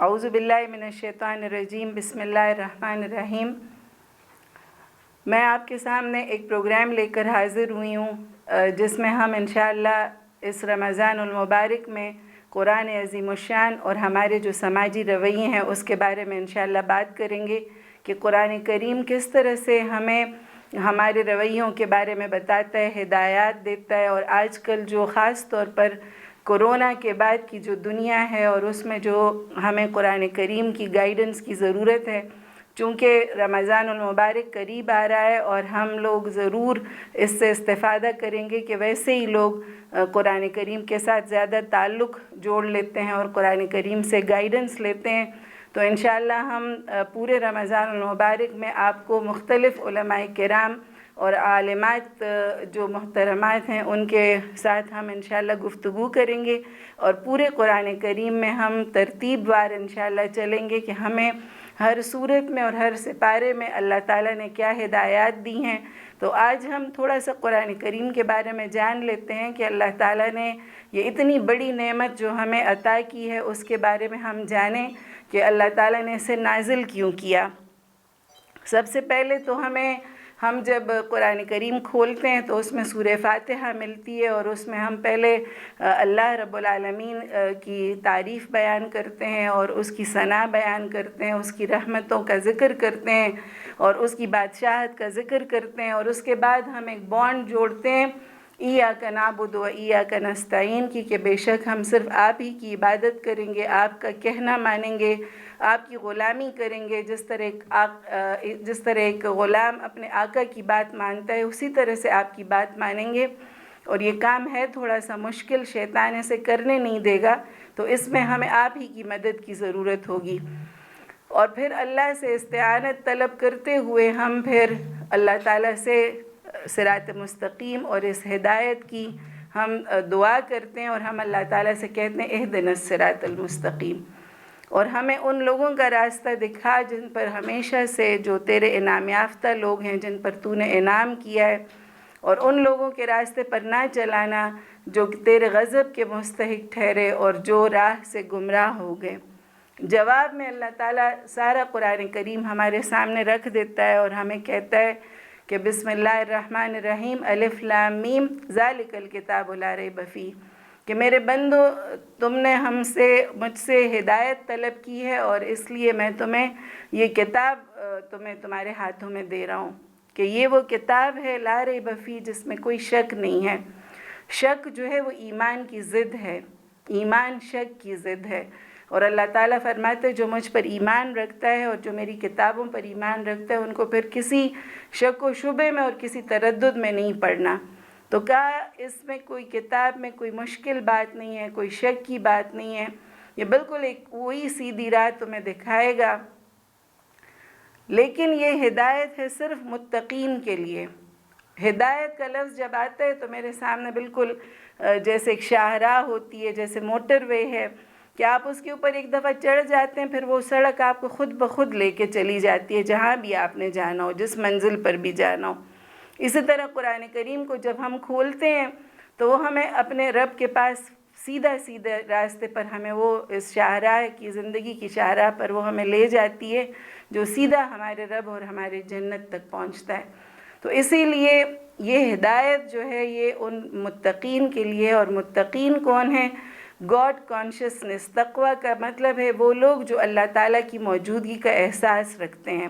اعوذ باللہ من الشیطان الرجیم، بسم اللہ الرحمن الرحیم۔ میں آپ کے سامنے ایک پروگرام لے کر حاضر ہوئی ہوں جس میں ہم انشاءاللہ اس رمضان المبارک میں قرآن عظیم الشان اور ہمارے جو سماجی رویے ہیں اس کے بارے میں انشاءاللہ بات کریں گے کہ قرآن کریم کس طرح سے ہمیں ہمارے رویوں کے بارے میں بتاتا ہے، ہدایات دیتا ہے۔ اور آج کل جو خاص طور پر کورونا کے بعد کی جو دنیا ہے اور اس میں جو ہمیں قرآن کریم کی گائیڈنس کی ضرورت ہے، چونکہ رمضان المبارک قریب آ رہا ہے اور ہم لوگ ضرور اس سے استفادہ کریں گے کہ ویسے ہی لوگ قرآن کریم کے ساتھ زیادہ تعلق جوڑ لیتے ہیں اور قرآن کریم سے گائیڈنس لیتے ہیں۔ تو انشاءاللہ ہم پورے رمضان المبارک میں آپ کو مختلف علماء کرام اور عالمات جو محترمات ہیں ان کے ساتھ ہم انشاءاللہ گفتگو کریں گے، اور پورے قرآن کریم میں ہم ترتیب وار انشاءاللہ چلیں گے کہ ہمیں ہر صورت میں اور ہر سپارے میں اللہ تعالیٰ نے کیا ہدایات دی ہیں۔ تو آج ہم تھوڑا سا قرآن کریم کے بارے میں جان لیتے ہیں کہ اللہ تعالیٰ نے یہ اتنی بڑی نعمت جو ہمیں عطا کی ہے اس کے بارے میں ہم جانیں کہ اللہ تعالیٰ نے اسے نازل کیوں کیا۔ سب سے پہلے تو ہم جب قرآن کریم کھولتے ہیں تو اس میں سورہ فاتحہ ملتی ہے، اور اس میں ہم پہلے اللہ رب العالمین کی تعریف بیان کرتے ہیں اور اس کی ثنا بیان کرتے ہیں، اس کی رحمتوں کا ذکر کرتے ہیں اور اس کی بادشاہت کا ذکر کرتے ہیں، اور اس کے بعد ہم ایک بانڈ جوڑتے ہیں ایاک نعبد و ایاک نستعین کی، کہ بے شک ہم صرف آپ ہی کی عبادت کریں گے، آپ کا کہنا مانیں گے، آپ کی غلامی کریں گے۔ جس طرح ایک غلام اپنے آقا کی بات مانتا ہے اسی طرح سے آپ کی بات مانیں گے، اور یہ کام ہے تھوڑا سا مشکل، شیطان اسے کرنے نہیں دے گا، تو اس میں ہمیں آپ ہی کی مدد کی ضرورت ہوگی۔ اور پھر اللہ سے استعانت طلب کرتے ہوئے ہم پھر اللہ تعالیٰ سے صراط مستقیم اور اس ہدایت کی ہم دعا کرتے ہیں، اور ہم اللہ تعالیٰ سے کہتے ہیں اہدنا الصراط المستقیم، اور ہمیں ان لوگوں کا راستہ دکھا جن پر ہمیشہ سے جو تیرے انعام یافتہ لوگ ہیں، جن پر تو نے انعام کیا ہے، اور ان لوگوں کے راستے پر نہ چلانا جو تیرے غضب کے مستحق ٹھہرے اور جو راہ سے گمراہ ہو گئے۔ جواب میں اللہ تعالیٰ سارا قرآن کریم ہمارے سامنے رکھ دیتا ہے اور ہمیں کہتا ہے کہ بسم اللہ الرحمن الرحیم، الف لام میم، ذالک الکتاب لا ریب فیہ، کہ میرے بندو تم نے مجھ سے ہدایت طلب کی ہے، اور اس لیے میں تمہیں یہ کتاب تمہارے ہاتھوں میں دے رہا ہوں کہ یہ وہ کتاب ہے لا ریب فیہ جس میں کوئی شک نہیں ہے۔ شک جو ہے وہ ایمان کی ضد ہے، ایمان شک کی ضد ہے، اور اللہ تعالیٰ فرماتے ہیں جو مجھ پر ایمان رکھتا ہے اور جو میری کتابوں پر ایمان رکھتا ہے ان کو پھر کسی شک و شبے میں اور کسی تردد میں نہیں پڑنا۔ تو کہا اس میں کوئی کتاب میں کوئی مشکل بات نہیں ہے، کوئی شک کی بات نہیں ہے، یہ بالکل ایک وہی سیدھی راہ تمہیں دکھائے گا، لیکن یہ ہدایت ہے صرف متقین کے لیے۔ ہدایت کا لفظ جب آتا ہے تو میرے سامنے بالکل جیسے ایک شاہراہ ہوتی ہے، جیسے موٹر وے ہے کہ آپ اس کے اوپر ایک دفعہ چڑھ جاتے ہیں، پھر وہ سڑک آپ کو خود بخود لے کے چلی جاتی ہے جہاں بھی آپ نے جانا ہو، جس منزل پر بھی جانا ہو۔ اسی طرح قرآن کریم کو جب ہم کھولتے ہیں تو وہ ہمیں اپنے رب کے پاس سیدھا راستے پر ہمیں وہ اس شاہراہ کی، زندگی کی شاہراہ پر وہ ہمیں لے جاتی ہے جو سیدھا ہمارے رب اور ہمارے جنت تک پہنچتا ہے۔ تو اسی لیے یہ ہدایت جو ہے یہ ان متقین کے لیے، اور متقین کون ہیں؟ God consciousness. تقویٰ کا مطلب ہے وہ لوگ جو اللہ تعالیٰ کی موجودگی کا احساس رکھتے ہیں،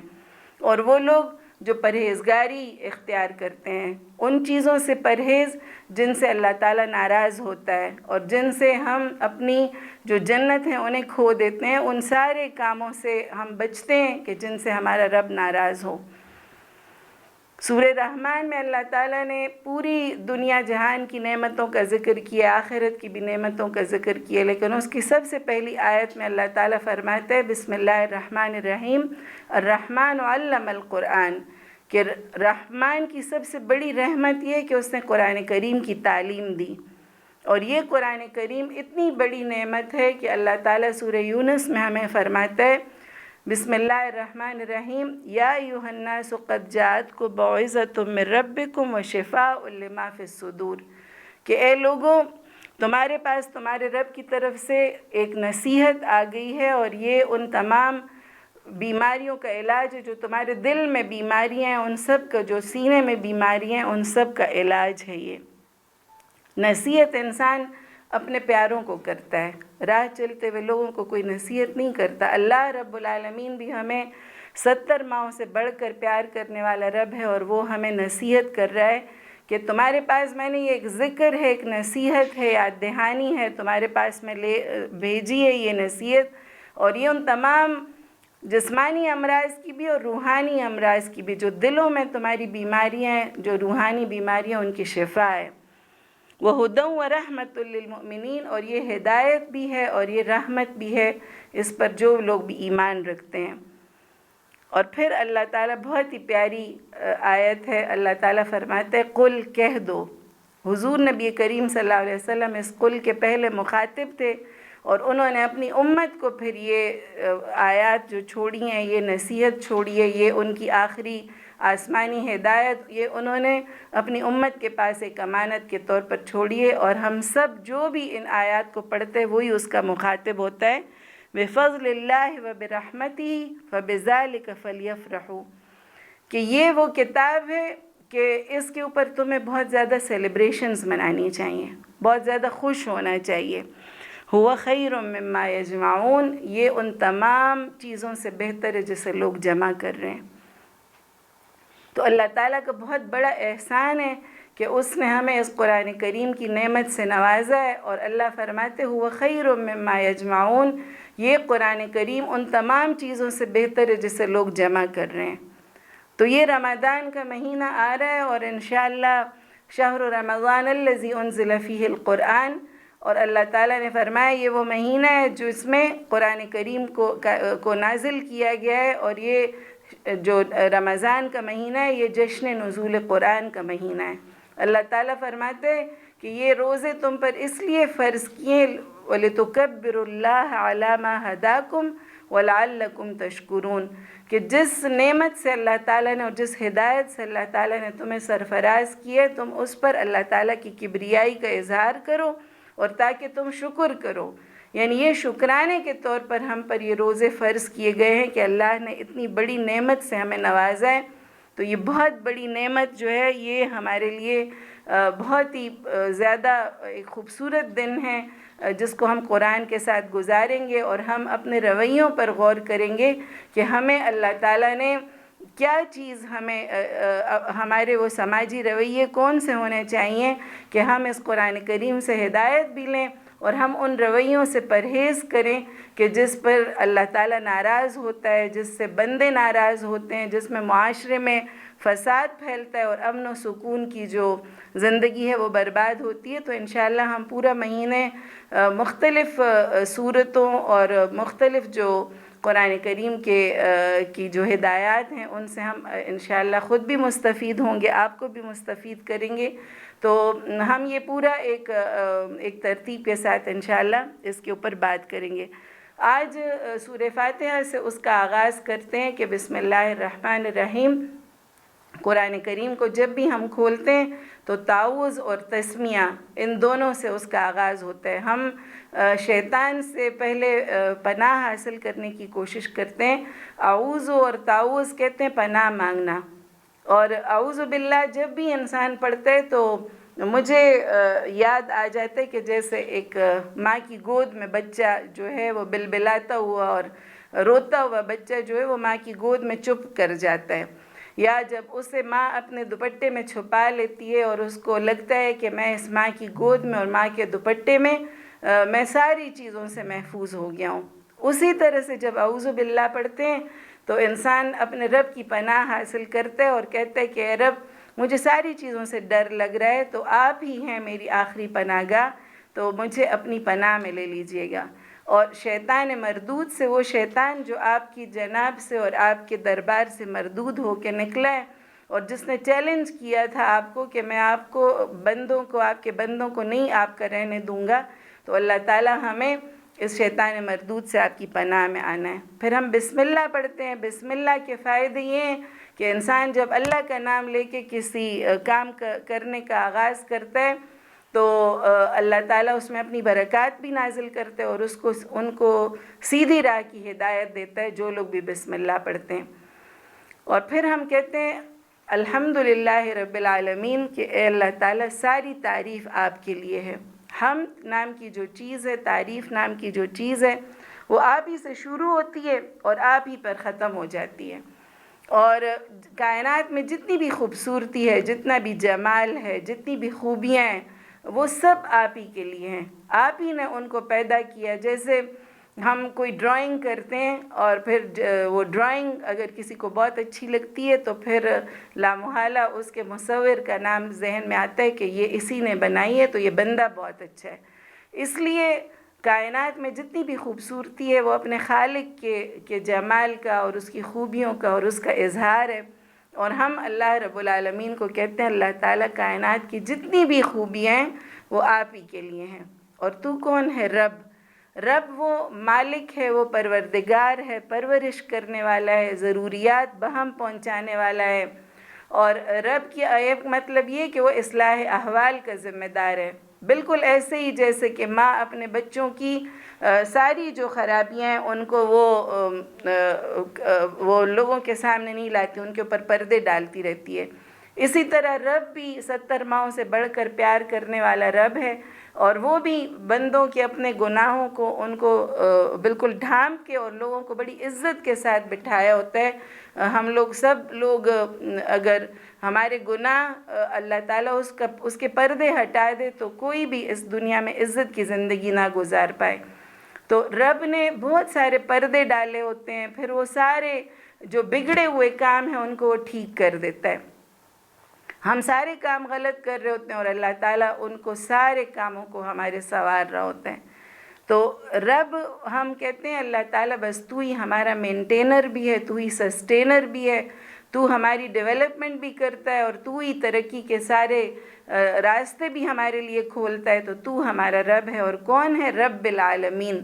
اور وہ لوگ جو پرہیزگاری اختیار کرتے ہیں، ان چیزوں سے پرہیز جن سے اللہ تعالیٰ ناراض ہوتا ہے اور جن سے ہم اپنی جو جنت ہیں انہیں کھو دیتے ہیں، ان سارے کاموں سے ہم بچتے ہیں کہ جن سے ہمارا رب ناراض ہو۔ سورہ رحمان میں اللہ تعالیٰ نے پوری دنیا جہان کی نعمتوں کا ذکر کیا، آخرت کی بھی نعمتوں کا ذکر کیا، لیکن اس کی سب سے پہلی آیت میں اللہ تعالیٰ فرماتا ہے بسم اللہ الرحمن الرحیم، الرحمن علم القرآن، کہ رحمان کی سب سے بڑی رحمت یہ ہے کہ اس نے قرآن کریم کی تعلیم دی، اور یہ قرآن کریم اتنی بڑی نعمت ہے کہ اللہ تعالیٰ سورہ یونس میں ہمیں فرماتا ہے بسم اللہ الرحمن الرحیم، یا ایھا الناس قد جاءتکم موعظۃ من ربکم وشفاء لما فی الصدور، کہ اے لوگوں تمہارے پاس تمہارے رب کی طرف سے ایک نصیحت آ گئی ہے، اور یہ ان تمام بیماریوں کا علاج ہے جو تمہارے دل میں بیماریاں ہیں، ان سب کا، جو سینے میں بیماریاں ہیں ان سب کا علاج ہے۔ یہ نصیحت انسان اپنے پیاروں کو کرتا ہے، راہ چلتے ہوئے لوگوں کو کوئی نصیحت نہیں کرتا۔ اللہ رب العالمین بھی ہمیں 70 ماؤں سے بڑھ کر پیار کرنے والا رب ہے، اور وہ ہمیں نصیحت کر رہا ہے کہ تمہارے پاس میں نے یہ ایک ذکر ہے، ایک نصیحت ہے، یاد دہانی ہے، تمہارے پاس میں بھیجی ہے یہ نصیحت، اور یہ ان تمام جسمانی امراض کی بھی اور روحانی امراض کی بھی، جو دلوں میں تمہاری بیماریاں ہیں، جو روحانی بیماریاں، ان کی شفا ہے۔ وَهُدًى وَرَحْمَةٌ لِّلْمُؤْمِنِينَ، اور یہ ہدایت بھی ہے اور یہ رحمت بھی ہے اس پر جو لوگ بھی ایمان رکھتے ہیں۔ اور پھر اللہ تعالیٰ بہت ہی پیاری آیت ہے، اللہ تعالیٰ فرماتے ہیں قل، کہہ دو۔ حضور نبی کریم صلی اللہ علیہ وسلم اس قل کے پہلے مخاطب تھے، اور انہوں نے اپنی امت کو پھر یہ آیات جو چھوڑی ہیں، یہ نصیحت چھوڑی ہے، یہ ان کی آخری آسمانی ہدایت، یہ انہوں نے اپنی امت کے پاس ایک امانت کے طور پر چھوڑی ہے، اور ہم سب جو بھی ان آیات کو پڑھتے ہیں وہی اس کا مخاطب ہوتا ہے۔ بِفَضْلِ اللَّهِ وَبِرَحْمَتِهِ فَبِذَلِكَ فَلْيَفْرَحُوا، کہ یہ وہ کتاب ہے کہ اس کے اوپر تمہیں بہت زیادہ سیلیبریشنز منانی چاہیے، بہت زیادہ خوش ہونا چاہیے۔ هُوَ خَيْرٌ مِّمَّا يَجْمَعُونَ، یہ ان تمام چیزوں سے بہتر ہے جسے لوگ جمع کر رہے ہیں۔ تو اللہ تعالیٰ کا بہت بڑا احسان ہے کہ اس نے ہمیں اس قرآن کریم کی نعمت سے نوازا ہے، اور اللہ فرماتے هُوَ خَيْرٌ مِّمَّا يَجْمَعُونَ، یہ قرآن کریم ان تمام چیزوں سے بہتر ہے جسے لوگ جمع کر رہے ہیں۔ تو یہ رمضان کا مہینہ آ رہا ہے، اور انشاءاللہ شہر رمضان الذی انزل فیہ القرآن، اور اللہ تعالیٰ نے فرمایا یہ وہ مہینہ ہے جو اس میں قرآن کریم کو نازل کیا گیا ہے، اور یہ جو رمضان کا مہینہ ہے یہ جشن نزول قرآن کا مہینہ ہے۔ اللہ تعالیٰ فرماتے ہیں کہ یہ روزے تم پر اس لیے فرض کیے وَلِتُكَبِّرُوا اللَّهَ عَلَى مَا هَدَاكُمْ وَلَعَلَّكُمْ تَشْكُرُونَ، کہ جس نعمت سے اللہ تعالیٰ نے اور جس ہدایت سے اللہ تعالیٰ نے تمہیں سرفراز کیے، تم اس پر اللہ تعالیٰ کی کبریائی کا اظہار کرو، اور تاکہ تم شکر کرو۔ یعنی یہ شکرانے کے طور پر ہم پر یہ روزے فرض کیے گئے ہیں کہ اللہ نے اتنی بڑی نعمت سے ہمیں نوازا ہے۔ تو یہ بہت بڑی نعمت جو ہے یہ ہمارے لیے بہت ہی زیادہ ایک خوبصورت دن ہے، جس کو ہم قرآن کے ساتھ گزاریں گے، اور ہم اپنے رویوں پر غور کریں گے کہ ہمیں اللہ تعالیٰ نے کیا چیز، ہمارے وہ سماجی رویے کون سے ہونے چاہیے کہ ہم اس قرآن کریم سے ہدایت بھی لیں، اور ہم ان رویوں سے پرہیز کریں کہ جس پر اللہ تعالیٰ ناراض ہوتا ہے، جس سے بندے ناراض ہوتے ہیں، جس میں معاشرے میں فساد پھیلتا ہے اور امن و سکون کی جو زندگی ہے وہ برباد ہوتی ہے۔ تو انشاءاللہ ہم پورا مہینے مختلف صورتوں اور مختلف جو قرآن کریم کی جو ہدایات ہیں ان سے ہم انشاءاللہ خود بھی مستفید ہوں گے، آپ کو بھی مستفید کریں گے۔ تو ہم یہ پورا ایک ترتیب کے ساتھ انشاءاللہ اس کے اوپر بات کریں گے۔ آج سورہ فاتحہ سے اس کا آغاز کرتے ہیں کہ بسم اللہ الرحمن الرحیم۔ قرآن کریم کو جب بھی ہم کھولتے ہیں تو تعوذ اور تسمیہ ان دونوں سے اس کا آغاز ہوتا ہے۔ ہم شیطان سے پہلے پناہ حاصل کرنے کی کوشش کرتے ہیں۔ اعوذ اور تعوذ کہتے ہیں پناہ مانگنا، اور اعوذ باللہ جب بھی انسان پڑھتا ہے تو مجھے یاد آ جاتا ہے کہ جیسے ایک ماں کی گود میں بچہ جو ہے وہ بلبلاتا ہوا اور روتا ہوا بچہ جو ہے وہ ماں کی گود میں چپ کر جاتا ہے، یا جب اسے ماں اپنے دوپٹے میں چھپا لیتی ہے اور اس کو لگتا ہے کہ میں اس ماں کی گود میں اور ماں کے دوپٹے میں میں ساری چیزوں سے محفوظ ہو گیا ہوں۔ اسی طرح سے جب اعوذ باللہ پڑھتے ہیں تو انسان اپنے رب کی پناہ حاصل کرتا ہے اور کہتا ہے کہ اے رب مجھے ساری چیزوں سے ڈر لگ رہا ہے، تو آپ ہی ہیں میری آخری پناہ گاہ، تو مجھے اپنی پناہ میں لے لیجئے گا۔ اور شیطان مردود سے، وہ شیطان جو آپ کی جناب سے اور آپ کے دربار سے مردود ہو کے نکلا ہے، اور جس نے چیلنج کیا تھا آپ کو کہ میں آپ کو آپ کے بندوں کو نہیں آپ کا رہنے دوں گا، تو اللہ تعالیٰ ہمیں اس شیطان مردود سے آپ کی پناہ میں آنا ہے۔ پھر ہم بسم اللہ پڑھتے ہیں۔ بسم اللہ کے فائدے یہ ہیں کہ انسان جب اللہ کا نام لے کے کسی کام کرنے کا آغاز کرتا ہے تو اللہ تعالیٰ اس میں اپنی برکات بھی نازل کرتے ہیں اور ان کو سیدھی راہ کی ہدایت دیتا ہے جو لوگ بھی بسم اللہ پڑھتے ہیں. اور پھر ہم کہتے ہیں الحمدللہ رب العالمین کہ اے اللہ تعالیٰ ساری تعریف آپ کے لیے ہے. حمد نام کی جو چیز ہے، تعریف نام کی جو چیز ہے، وہ آپ ہی سے شروع ہوتی ہے اور آپ ہی پر ختم ہو جاتی ہے. اور کائنات میں جتنی بھی خوبصورتی ہے، جتنا بھی جمال ہے، جتنی بھی خوبیاں ہیں، وہ سب آپ ہی کے لیے ہیں. آپ ہی نے ان کو پیدا کیا. جیسے ہم کوئی ڈرائنگ کرتے ہیں اور پھر وہ ڈرائنگ اگر کسی کو بہت اچھی لگتی ہے تو پھر لامحالہ اس کے مصور کا نام ذہن میں آتا ہے کہ یہ اسی نے بنائی ہے، تو یہ بندہ بہت اچھا ہے. اس لیے کائنات میں جتنی بھی خوبصورتی ہے وہ اپنے خالق کے جمال کا اور اس کی خوبیوں کا اور اس کا اظہار ہے. اور ہم اللہ رب العالمین کو کہتے ہیں اللہ تعالیٰ کائنات کی جتنی بھی خوبیاں ہیں وہ آپ ہی کے لیے ہیں. اور تو کون ہے؟ رب. رب وہ مالک ہے، وہ پروردگار ہے، پرورش کرنے والا ہے، ضروریات بہم پہنچانے والا ہے. اور رب کی ایک مطلب یہ کہ وہ اصلاح احوال کا ذمہ دار ہے. بالکل ایسے ہی جیسے کہ ماں اپنے بچوں کی ساری جو خرابیاں ہیں ان کو وہ لوگوں کے سامنے نہیں لاتی، ان کے اوپر پردے ڈالتی رہتی ہے. اسی طرح رب بھی 70 ماؤں سے بڑھ کر پیار کرنے والا رب ہے، اور وہ بھی بندوں کے اپنے گناہوں کو ان کو بالکل ڈھانپ کے اور لوگوں کو بڑی عزت کے ساتھ بٹھایا ہوتا ہے. ہم لوگ سب لوگ اگر ہمارے گناہ اللہ تعالیٰ اس کے پردے ہٹا دے تو کوئی بھی اس دنیا میں عزت کی زندگی نہ گزار پائے. تو رب نے بہت سارے پردے ڈالے ہوتے ہیں، پھر وہ سارے جو بگڑے ہوئے کام ہیں ان کو وہ ٹھیک کر دیتا ہے. ہم سارے کام غلط کر رہے ہوتے ہیں اور اللہ تعالیٰ ان کو سارے کاموں کو ہمارے سنوار رہا ہوتا ہے. تو رب ہم کہتے ہیں اللہ تعالیٰ بس تو ہی ہمارا مینٹینر بھی ہے، تو ہی سسٹینر بھی ہے، تو ہماری ڈیولپمنٹ بھی کرتا ہے اور تو ہی ترقی کے سارے راستے بھی ہمارے لیے کھولتا ہے. تو ہمارا رب ہے. اور کون ہے؟ رب العالمین.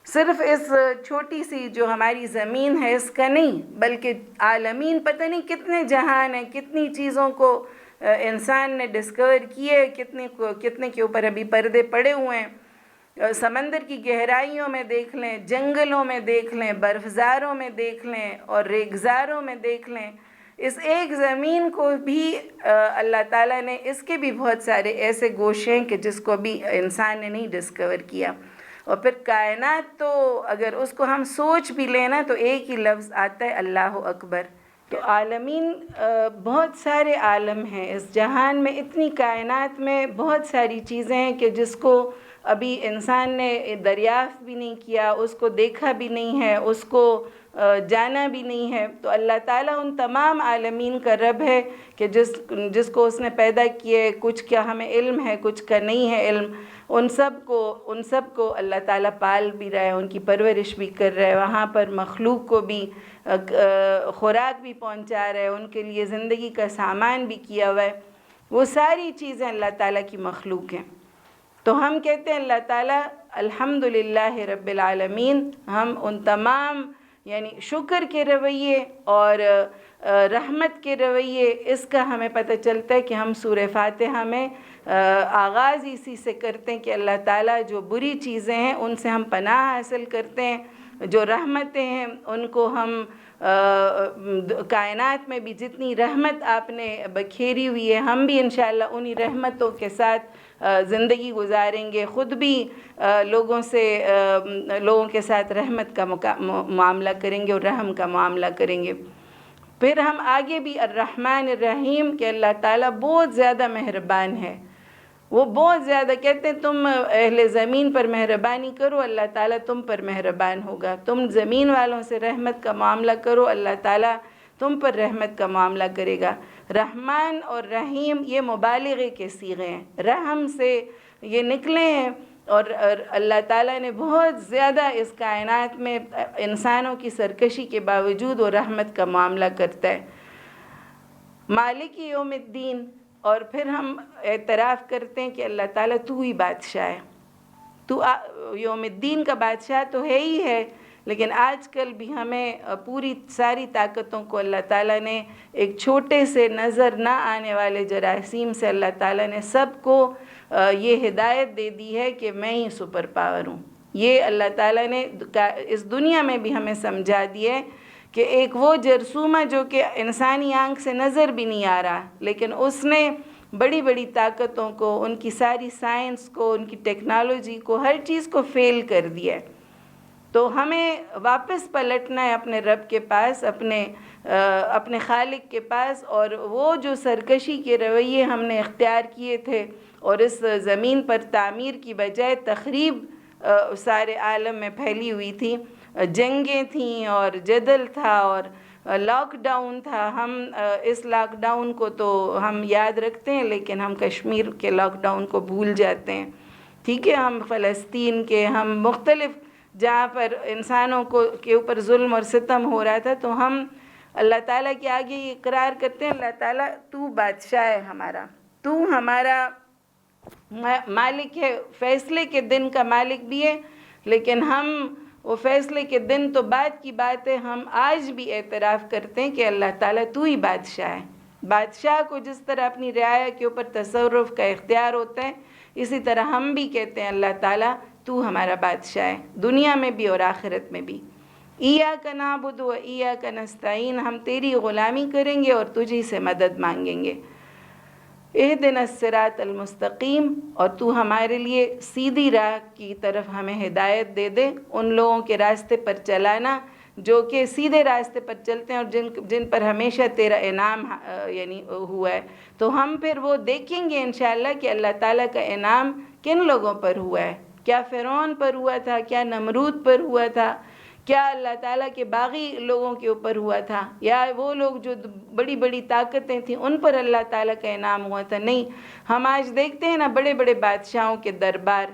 صرف اس چھوٹی سی جو ہماری زمین ہے اس کا نہیں، بلکہ عالمین پتہ نہیں کتنے جہان ہیں، کتنی چیزوں کو انسان نے ڈسکور کیے، کتنے کے اوپر ابھی پردے پڑے ہوئے ہیں. سمندر کی گہرائیوں میں دیکھ لیں، جنگلوں میں دیکھ لیں، برفزاروں میں دیکھ لیں اور ریگزاروں میں دیکھ لیں. اس ایک زمین کو بھی اللہ تعالیٰ نے، اس کے بھی بہت سارے ایسے گوشے ہیں کہ جس کو بھی انسان نے نہیں ڈسکور کیا. اور پھر کائنات تو اگر اس کو ہم سوچ بھی لینا تو ایک ہی لفظ آتا ہے اللہ اکبر. تو عالمین بہت سارے عالم ہیں اس جہان میں. اتنی کائنات میں بہت ساری چیزیں ہیں کہ جس کو ابھی انسان نے دریافت بھی نہیں کیا، اس کو دیکھا بھی نہیں ہے، اس کو جانا بھی نہیں ہے. تو اللہ تعالیٰ ان تمام عالمین کا رب ہے کہ جس کو اس نے پیدا کیے. کچھ کا ہمیں علم ہے، کچھ کا نہیں ہے علم. ان سب کو اللہ تعالیٰ پال بھی رہا ہے، ان کی پرورش بھی کر رہا ہے. وہاں پر مخلوق کو بھی خوراک بھی پہنچا رہا ہے، ان کے لیے زندگی کا سامان بھی کیا ہوا ہے. وہ ساری چیزیں اللہ تعالیٰ کی مخلوق ہیں. تو ہم کہتے ہیں اللہ تعالیٰ الحمدللہ رب العالمین. ہم ان تمام یعنی شکر کے رویے اور رحمت کے رویے، اس کا ہمیں پتہ چلتا ہے کہ ہم سورہ فاتحہ میں آغاز اسی سے کرتے ہیں کہ اللہ تعالیٰ جو بری چیزیں ہیں ان سے ہم پناہ حاصل کرتے ہیں، جو رحمتیں ہیں ان کو ہم کائنات میں بھی جتنی رحمت آپ نے بکھیری ہوئی ہے ہم بھی انشاءاللہ انہی رحمتوں کے ساتھ زندگی گزاریں گے. خود بھی لوگوں کے ساتھ رحمت کا معاملہ کریں گے اور رحم کا معاملہ کریں گے. پھر ہم آگے بھی الرحمن الرحیم کہ اللہ تعالیٰ بہت زیادہ مہربان ہے. وہ بہت زیادہ کہتے ہیں تم اہل زمین پر مہربانی کرو، اللہ تعالیٰ تم پر مہربان ہوگا. تم زمین والوں سے رحمت کا معاملہ کرو، اللہ تعالیٰ تم پر رحمت کا معاملہ کرے گا. رحمان اور رحیم یہ مبالغے کے صیغے ہیں، رحم سے یہ نکلے ہیں. اور اللہ تعالیٰ نے بہت زیادہ اس کائنات میں انسانوں کی سرکشی کے باوجود وہ رحمت کا معاملہ کرتا ہے. مالک یوم الدین. اور پھر ہم اعتراف کرتے ہیں کہ اللہ تعالیٰ تو ہی بادشاہ ہے. تو یوم الدین کا بادشاہ تو ہے ہی ہے، لیکن آج کل بھی ہمیں پوری ساری طاقتوں کو اللہ تعالیٰ نے ایک چھوٹے سے نظر نہ آنے والے جراثیم سے اللہ تعالیٰ نے سب کو یہ ہدایت دے دی ہے کہ میں ہی سپر پاور ہوں. یہ اللہ تعالیٰ نے اس دنیا میں بھی ہمیں سمجھا دیا ہے کہ ایک وہ جرثومہ جو کہ انسانی آنکھ سے نظر بھی نہیں آ رہا، لیکن اس نے بڑی بڑی طاقتوں کو، ان کی ساری سائنس کو، ان کی ٹیکنالوجی کو، ہر چیز کو فیل کر دیا ہے. تو ہمیں واپس پلٹنا ہے اپنے رب کے پاس، اپنے خالق کے پاس، اور وہ جو سرکشی کے رویے ہم نے اختیار کیے تھے اور اس زمین پر تعمیر کی بجائے تخریب سارے عالم میں پھیلی ہوئی تھی، جنگیں تھیں اور جدل تھا اور لاک ڈاؤن تھا. ہم اس لاک ڈاؤن کو تو ہم یاد رکھتے ہیں، لیکن ہم کشمیر کے لاک ڈاؤن کو بھول جاتے ہیں. ٹھیک ہے، ہم فلسطین کے، ہم مختلف جہاں پر انسانوں کے اوپر ظلم اور ستم ہو رہا تھا، تو ہم اللہ تعالیٰ کے آگے یہ اقرار کرتے ہیں، اللہ تعالیٰ تو بادشاہ ہے ہمارا، تو ہمارا مالک ہے، فیصلے کے دن کا مالک بھی ہے. لیکن ہم وہ فیصلے کے دن تو بعد کی بات ہے، ہم آج بھی اعتراف کرتے ہیں کہ اللہ تعالیٰ تو ہی بادشاہ ہے. بادشاہ کو جس طرح اپنی رعایا کے اوپر تصرف کا اختیار ہوتا ہے، اسی طرح ہم بھی کہتے ہیں اللہ تعالیٰ تو ہمارا بادشاہ ہے، دنیا میں بھی اور آخرت میں بھی. ایاک نعبد و ایاک نستعین، ہم تیری غلامی کریں گے اور تجھی سے مدد مانگیں گے. اہدنا الصراط المستقیم، اور تو ہمارے لیے سیدھی راہ کی طرف ہمیں ہدایت دے دے، ان لوگوں کے راستے پر چلانا جو کہ سیدھے راستے پر چلتے ہیں اور جن پر ہمیشہ تیرا انعام یعنی ہوا ہے. تو ہم پھر وہ دیکھیں گے انشاءاللہ کہ اللہ تعالیٰ کا انعام کن لوگوں پر ہوا ہے. کیا فرعون پر ہوا تھا؟ کیا نمرود پر ہوا تھا؟ کیا اللہ تعالیٰ کے باغی لوگوں کے اوپر ہوا تھا؟ یا وہ لوگ جو بڑی بڑی طاقتیں تھیں ان پر اللہ تعالیٰ کا انعام ہوا تھا؟ نہیں. ہم آج دیکھتے ہیں نا بڑے بڑے بادشاہوں کے دربار،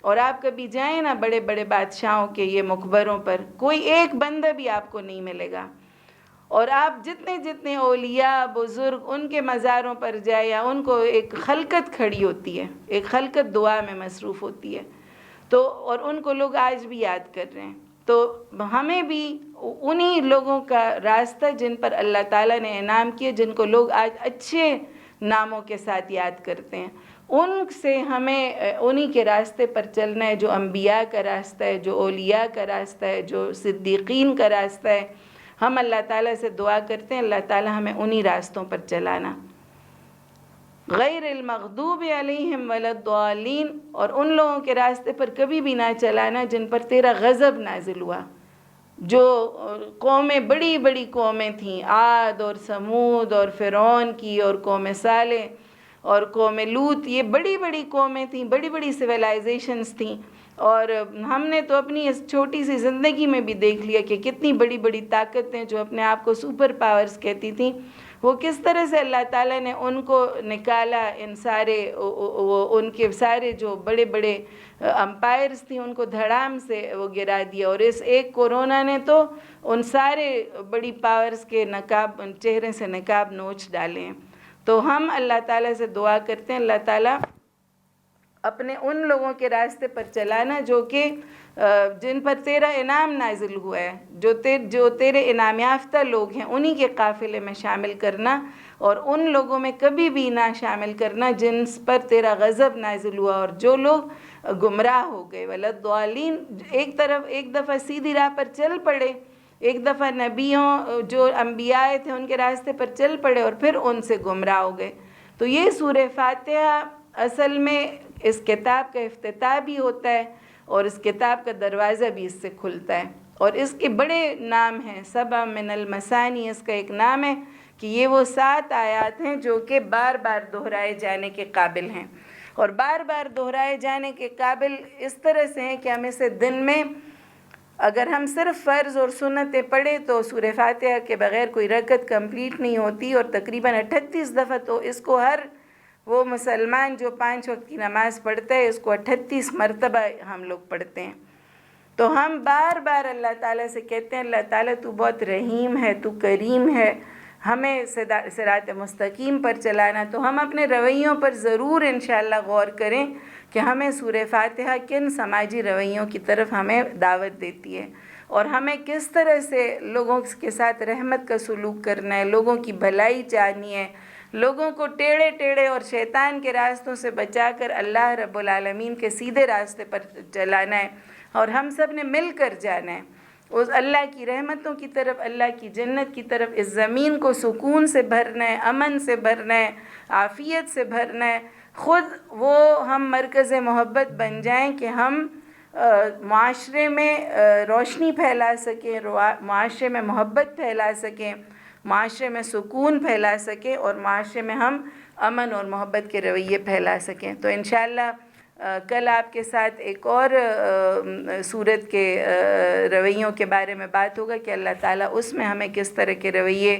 اور آپ کبھی جائیں نا بڑے بڑے بادشاہوں کے یہ مقبروں پر، کوئی ایک بندہ بھی آپ کو نہیں ملے گا. اور آپ جتنے اولیاء بزرگ ان کے مزاروں پر جائیں، یا ان کو ایک خلقت کھڑی ہوتی ہے، ایک خلقت دعا میں مصروف ہوتی ہے، تو اور ان کو لوگ آج بھی یاد کر رہے ہیں. تو ہمیں بھی انہی لوگوں کا راستہ جن پر اللہ تعالیٰ نے انعام کیے، جن کو لوگ آج اچھے ناموں کے ساتھ یاد کرتے ہیں، ان سے ہمیں انہی کے راستے پر چلنا ہے، جو انبیاء کا راستہ ہے، جو اولیاء کا راستہ ہے، جو صدیقین کا راستہ ہے. ہم اللہ تعالیٰ سے دعا کرتے ہیں اللہ تعالیٰ ہمیں انہی راستوں پر چلانا. غیر المغضوب علیہم ولا الضالین، اور ان لوگوں کے راستے پر کبھی بھی نہ چلانا جن پر تیرا غضب نازل ہوا. جو قومیں بڑی بڑی قومیں تھیں، عاد اور سمود اور فرعون کی اور قوم صالح اور قوم لوط، یہ بڑی بڑی قومیں تھیں، بڑی بڑی سویلائزیشنز تھیں. اور ہم نے تو اپنی اس چھوٹی سی زندگی میں بھی دیکھ لیا کہ کتنی بڑی بڑی طاقتیں جو اپنے آپ کو سپر پاورز کہتی تھیں، وہ کس طرح سے اللہ تعالیٰ نے ان کو نکالا. ان کے سارے جو بڑے بڑے امپائرز تھیں ان کو دھڑام سے وہ گرا دیا، اور اس ایک کورونا نے تو ان سارے بڑی پاورز کے نقاب، چہرے سے نقاب نوچ ڈالے ہیں. تو ہم اللہ تعالیٰ سے دعا کرتے ہیں اللہ تعالیٰ اپنے ان لوگوں کے راستے پر چلانا جو کہ جن پر تیرا انعام نازل ہوا ہے، جو تیرے انعام یافتہ لوگ ہیں، انہی کے قافلے میں شامل کرنا، اور ان لوگوں میں کبھی بھی نہ شامل کرنا جن پر تیرا غضب نازل ہوا اور جو لوگ گمراہ ہو گئے. ولا الضالین، ایک دفعہ سیدھی راہ پر چل پڑے، ایک دفعہ نبیوں جو انبیاء تھے ان کے راستے پر چل پڑے اور پھر ان سے گمراہ ہو گئے. تو یہ سورہ فاتحہ اصل میں اس کتاب کا افتتاح بھی ہوتا ہے اور اس کتاب کا دروازہ بھی اس سے کھلتا ہے. اور اس کے بڑے نام ہیں، سبع من المثانی اس کا ایک نام ہے کہ یہ وہ 7 آیات ہیں جو کہ بار بار دہرائے جانے کے قابل ہیں. اور بار بار دہرائے جانے کے قابل اس طرح سے ہیں کہ ہم اسے دن میں اگر ہم صرف فرض اور سنتیں پڑھیں تو سورہ فاتحہ کے بغیر کوئی رکعت کمپلیٹ نہیں ہوتی، اور تقریباً 38 دفعہ تو اس کو ہر وہ مسلمان جو 5 وقت کی نماز پڑھتا ہے اس کو 38 مرتبہ ہم لوگ پڑھتے ہیں. تو ہم بار بار اللہ تعالیٰ سے کہتے ہیں اللہ تعالیٰ تو بہت رحیم ہے، تو کریم ہے، ہمیں صراط مستقیم پر چلانا. تو ہم اپنے رویوں پر ضرور انشاءاللہ غور کریں کہ ہمیں سورہ فاتحہ کن سماجی رویوں کی طرف ہمیں دعوت دیتی ہے. اور ہمیں کس طرح سے لوگوں کے ساتھ رحمت کا سلوک کرنا ہے، لوگوں کی بھلائی چاہنی ہے، لوگوں کو ٹیڑھے ٹیڑھے اور شیطان کے راستوں سے بچا کر اللہ رب العالمین کے سیدھے راستے پر چلانا ہے، اور ہم سب نے مل کر جانا ہے اس اللہ کی رحمتوں کی طرف، اللہ کی جنت کی طرف۔ اس زمین کو سکون سے بھرنا ہے، امن سے بھرنا ہے، عافیت سے بھرنا ہے۔ خود وہ ہم مرکز محبت بن جائیں کہ ہم معاشرے میں روشنی پھیلا سکیں، معاشرے میں محبت پھیلا سکیں، معاشرے میں سکون پھیلا سکیں، اور معاشرے میں ہم امن اور محبت کے رویے پھیلا سکیں۔ تو انشاءاللہ کل آپ کے ساتھ ایک اور سورت کے رویوں کے بارے میں بات ہوگا کہ اللہ تعالیٰ اس میں ہمیں کس طرح کے رویے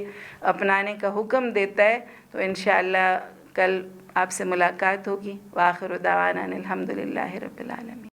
اپنانے کا حکم دیتا ہے۔ تو انشاءاللہ کل آپ سے ملاقات ہوگی۔ وآخر دعوانا الحمدللہ رب العالمین۔